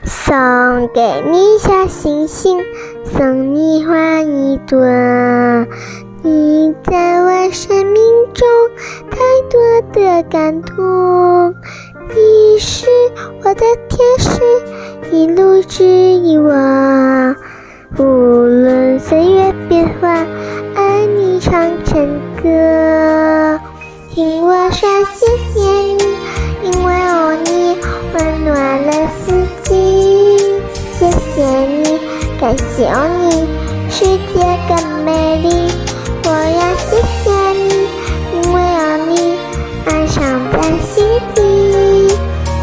送给你小星星，送你花一朵。你在我生命中太多的感动，你是我的天使，一路指引我。无论岁月变幻，爱你唱成歌。听我说谢谢你，因为有你温暖了四季。谢谢你，感谢有你，世界更美丽。我要谢谢你，因为有你，爱藏在心底。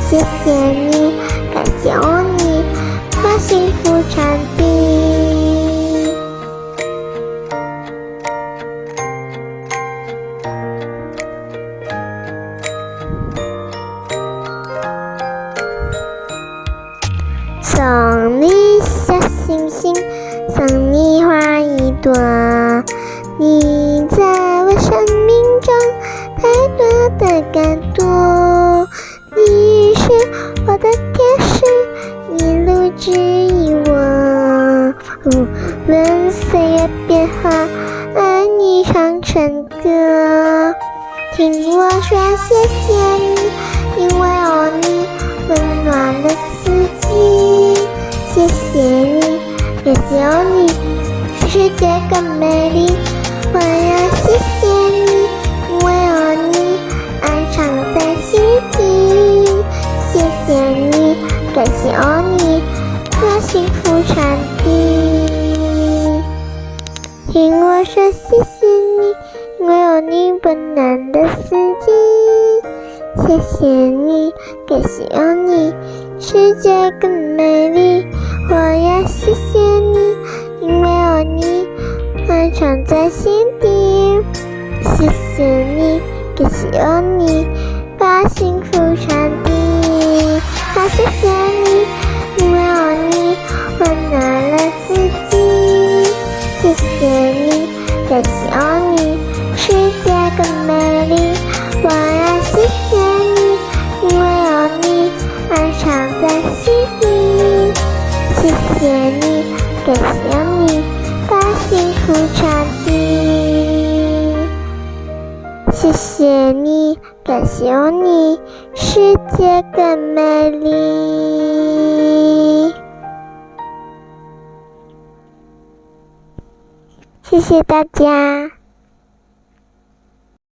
谢谢你，感谢有你，把幸福传递。送你小星星，送你花一朵。你在我生命中太多的感动，你是我的天使，一路指引我。无论岁月变化，爱你唱成歌。听我说谢谢你，因为有你温暖了四季。谢谢你，感谢有你，世界更美丽。我要谢谢你，因为有你，爱藏在心底。谢谢你，感谢有你，把幸福传递。听我说谢谢你，因为有你温暖的四季。谢谢你，感谢有你，世界更美丽。我要谢谢你，因为有你，爱藏在心底。谢谢你，感谢有你，把幸福传递。好，谢谢你，因为有你，温暖了四季。谢谢你，感谢有你，世界更美丽。我要谢谢你，因为有你，爱藏在心底。谢谢你，感谢有你，把幸福传递。谢谢你，感谢有你，世界更美丽。谢谢大家。